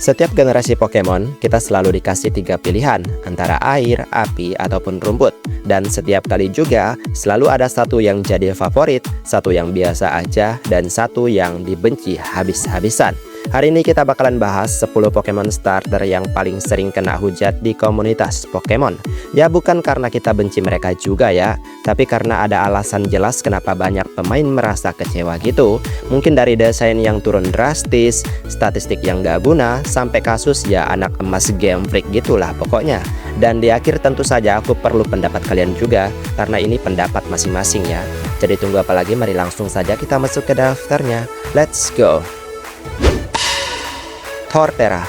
Setiap generasi Pokemon, kita selalu dikasih 3 pilihan, antara air, api, ataupun rumput. Dan setiap kali juga, selalu ada satu yang jadi favorit, satu yang biasa aja, dan satu yang dibenci habis-habisan. Hari ini kita bakalan bahas 10 Pokemon starter yang paling sering kena hujat di komunitas Pokemon. Ya bukan karena kita benci mereka juga ya, tapi karena ada alasan jelas kenapa banyak pemain merasa kecewa gitu. Mungkin dari desain yang turun drastis, statistik yang gak guna, sampai kasus ya anak emas Game Freak gitulah pokoknya. Dan di akhir tentu saja aku perlu pendapat kalian juga, karena ini pendapat masing-masing ya. Jadi tunggu apa lagi, mari langsung saja kita masuk ke daftarnya. Let's go! Torterra.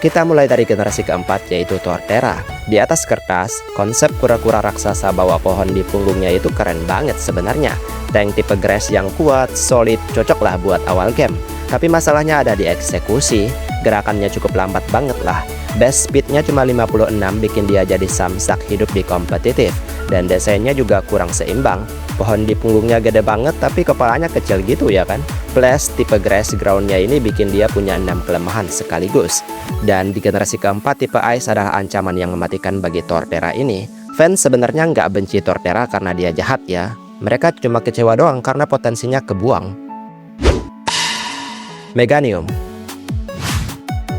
Kita mulai dari generasi keempat, yaitu Torterra. Di atas kertas, konsep kura-kura raksasa bawa pohon di punggungnya itu keren banget sebenarnya. Tank tipe grass yang kuat, solid, cocok lah buat awal game. Tapi masalahnya ada di eksekusi, gerakannya cukup lambat banget lah. Best speednya cuma 56, bikin dia jadi samsak hidup di kompetitif. Dan desainnya juga kurang seimbang. Pohon di punggungnya gede banget tapi kepalanya kecil gitu ya kan. Plus tipe grass groundnya ini bikin dia punya 6 kelemahan sekaligus. Dan di generasi keempat tipe ice adalah ancaman yang mematikan bagi Torterra ini. Fans sebenarnya nggak benci Torterra karena dia jahat ya. Mereka cuma kecewa doang karena potensinya kebuang. Meganium.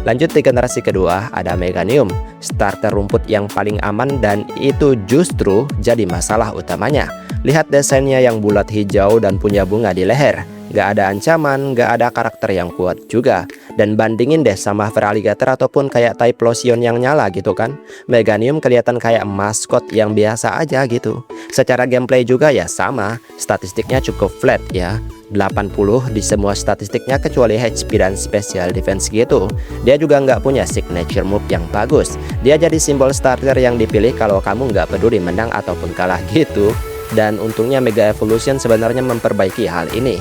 Lanjut di generasi kedua ada Meganium, starter rumput yang paling aman dan itu justru jadi masalah utamanya. Lihat desainnya yang bulat hijau dan punya bunga di leher. Gak ada ancaman, gak ada karakter yang kuat juga. Dan bandingin deh sama Feraligatr ataupun kayak Typhlosion yang nyala gitu kan. Meganium kelihatan kayak maskot yang biasa aja gitu. Secara gameplay juga ya sama, statistiknya cukup flat ya. 80 di semua statistiknya kecuali HP dan special defense gitu. Dia juga nggak punya signature move yang bagus. Dia jadi simbol starter yang dipilih kalau kamu nggak peduli menang ataupun kalah gitu. Dan untungnya Mega Evolution sebenarnya memperbaiki hal ini.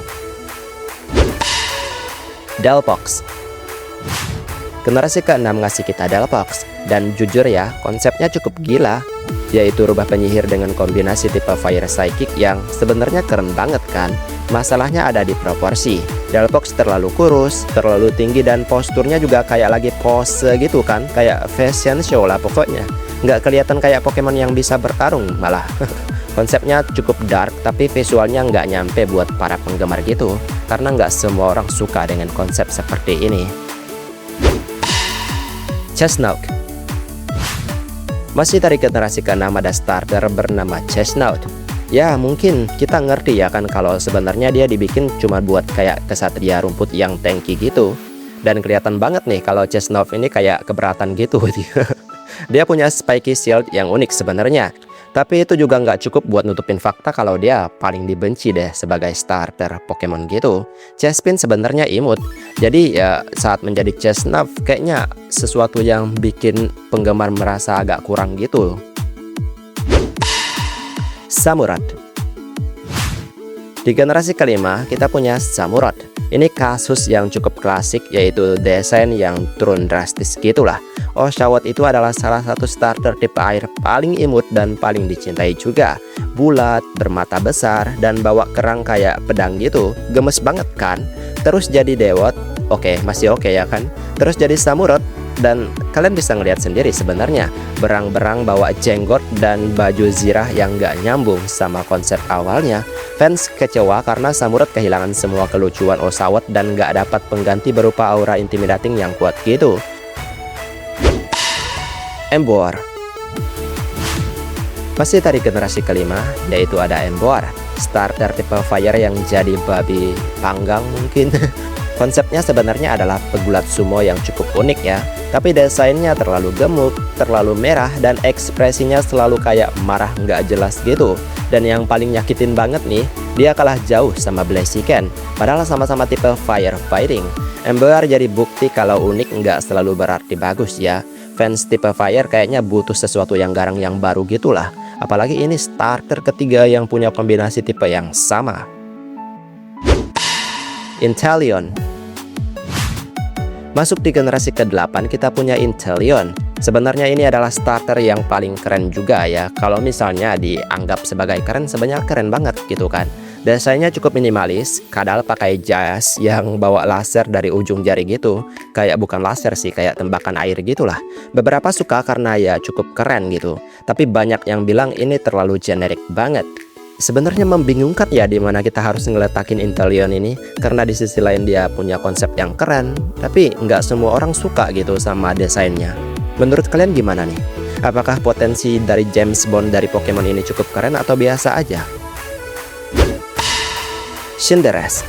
Delphox. Generasi ke-6 ngasih kita Delphox. Dan jujur ya, konsepnya cukup gila, yaitu rubah penyihir dengan kombinasi tipe Fire Psychic yang sebenarnya keren banget kan. Masalahnya ada di proporsi. Delphox terlalu kurus, terlalu tinggi, dan posturnya juga kayak lagi pose gitu kan. Kayak fashion show lah pokoknya. Nggak kelihatan kayak Pokemon yang bisa bertarung malah. Konsepnya cukup dark, tapi visualnya nggak nyampe buat para penggemar gitu. Karena nggak semua orang suka dengan konsep seperti ini. Chesnaught. Masih dari generasi ke-6 ada starter bernama Chesnaught. Ya mungkin kita ngerti ya kan kalau sebenarnya dia dibikin cuma buat kayak kesatria rumput yang tanky gitu. Dan kelihatan banget nih kalau Chesnaught ini kayak keberatan gitu. Dia punya spiky shield yang unik sebenarnya. Tapi itu juga nggak cukup buat nutupin fakta kalau dia paling dibenci deh sebagai starter Pokemon gitu. Chespin sebenarnya imut. Jadi ya saat menjadi Chesnaught kayaknya sesuatu yang bikin penggemar merasa agak kurang gitu. Samurott. Di generasi kelima kita punya Samurott. Ini kasus yang cukup klasik, yaitu desain yang turun drastis gitulah. Oshawott itu adalah salah satu starter tipe air paling imut dan paling dicintai juga. Bulat, bermata besar, dan bawa kerang kayak pedang gitu. Gemes banget kan? Terus jadi Dewott, masih oke ya kan? Terus jadi Samurott, dan kalian bisa ngeliat sendiri sebenarnya berang-berang bawa jenggot dan baju zirah yang gak nyambung sama konsep awalnya. Fans kecewa karena Samurott kehilangan semua kelucuan Oshawott dan gak dapat pengganti berupa aura intimidating yang kuat gitu. Emboar. Masih dari generasi kelima, yaitu ada Emboar, starter tipe fire yang jadi babi panggang mungkin. Konsepnya sebenarnya adalah pegulat sumo yang cukup unik ya. Tapi desainnya terlalu gemuk, terlalu merah, dan ekspresinya selalu kayak marah nggak jelas gitu. Dan yang paling nyakitin banget nih, dia kalah jauh sama Blaziken. Padahal sama-sama tipe fire fighting. Emboar jadi bukti kalau unik nggak selalu berarti bagus ya. Fans tipe fire kayaknya butuh sesuatu yang garang yang baru gitulah. Apalagi ini starter ketiga yang punya kombinasi tipe yang sama. Inteleon. Masuk di generasi ke-8 kita punya Inteleon. Sebenarnya ini adalah starter yang paling keren juga ya. Kalau misalnya dianggap sebagai keren, sebenarnya keren banget gitu kan. Desainnya cukup minimalis, kadal pakai jas yang bawa laser dari ujung jari gitu. Kayak bukan laser sih, kayak tembakan air gitulah. Beberapa suka karena ya cukup keren gitu. Tapi banyak yang bilang ini terlalu generik banget. Sebenarnya membingungkan ya di mana kita harus ngeletakin Inteleon ini, karena di sisi lain dia punya konsep yang keren, tapi nggak semua orang suka gitu sama desainnya. Menurut kalian gimana nih? Apakah potensi dari James Bond dari Pokemon ini cukup keren atau biasa aja? Cinderace.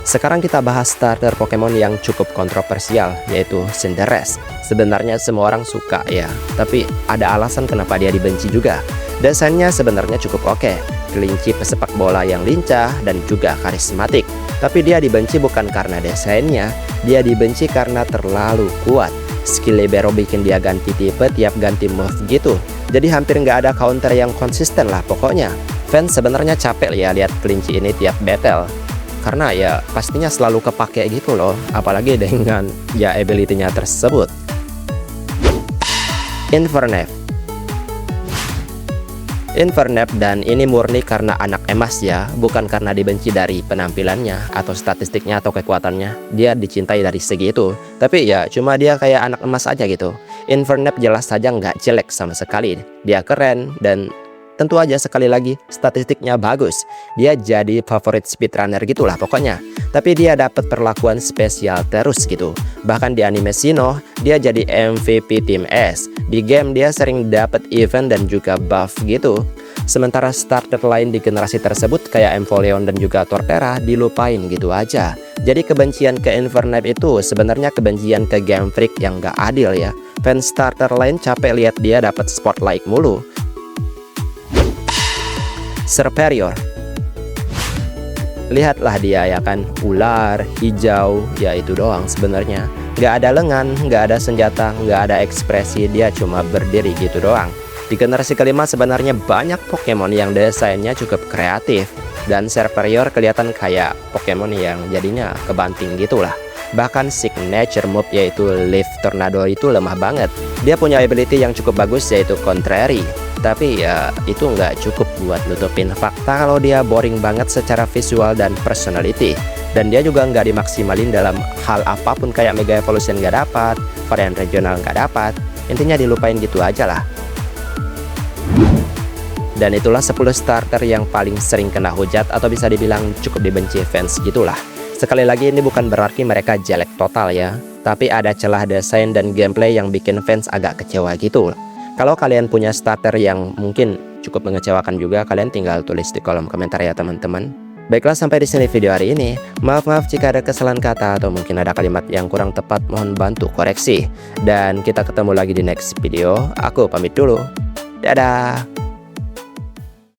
Sekarang kita bahas starter Pokemon yang cukup kontroversial, yaitu Cinderace. Sebenarnya semua orang suka ya, tapi ada alasan kenapa dia dibenci juga. Desainnya sebenarnya cukup oke, kelinci pesepak bola yang lincah dan juga karismatik. Tapi dia dibenci bukan karena desainnya, dia dibenci karena terlalu kuat. Skill libero bikin dia ganti tipe tiap ganti move gitu. Jadi hampir nggak ada counter yang konsisten lah pokoknya. Fans sebenarnya capek ya lihat kelinci ini tiap battle, karena ya pastinya selalu kepake gitu loh, apalagi dengan ya ability-nya tersebut. Infernape dan ini murni karena anak emas ya, bukan karena dibenci dari penampilannya atau statistiknya atau kekuatannya. Dia dicintai dari segi itu, tapi ya cuma dia kayak anak emas aja gitu. Infernape jelas saja nggak jelek sama sekali, dia keren dan tentu aja sekali lagi statistiknya bagus. Dia jadi favorit speedrunner gitulah pokoknya. Tapi dia dapat perlakuan spesial terus gitu. Bahkan di anime Sinnoh dia jadi MVP tim S. Di game dia sering dapat event dan juga buff gitu. Sementara starter lain di generasi tersebut kayak Empoleon dan juga Torterra dilupain gitu aja. Jadi kebencian ke Infernape itu sebenarnya kebencian ke Game Freak yang gak adil ya. Fans starter lain capek lihat dia dapat spotlight mulu. Serperior. Lihatlah dia ya kan, ular hijau, ya itu doang sebenarnya. Gak ada lengan, gak ada senjata, gak ada ekspresi, dia cuma berdiri gitu doang. Di generasi kelima sebenarnya banyak Pokemon yang desainnya cukup kreatif, dan Serperior kelihatan kayak Pokemon yang jadinya kebanting gitulah. Bahkan signature move yaitu Leaf Tornado itu lemah banget. Dia punya ability yang cukup bagus yaitu Contrary. Tapi ya itu nggak cukup buat nutupin fakta kalau dia boring banget secara visual dan personality. Dan dia juga nggak dimaksimalin dalam hal apapun, kayak Mega Evolution nggak dapat, varian regional nggak dapat. Intinya dilupain gitu aja lah. Dan itulah 10 starter yang paling sering kena hujat atau bisa dibilang cukup dibenci fans gitulah. Sekali lagi ini bukan berarti mereka jelek total ya, tapi ada celah desain dan gameplay yang bikin fans agak kecewa gitu. Kalau kalian punya starter yang mungkin cukup mengecewakan juga, kalian tinggal tulis di kolom komentar ya teman-teman. Baiklah, sampai di sini video hari ini. Maaf jika ada kesalahan kata atau mungkin ada kalimat yang kurang tepat, mohon bantu koreksi. Dan kita ketemu lagi di next video. Aku pamit dulu. Dadah.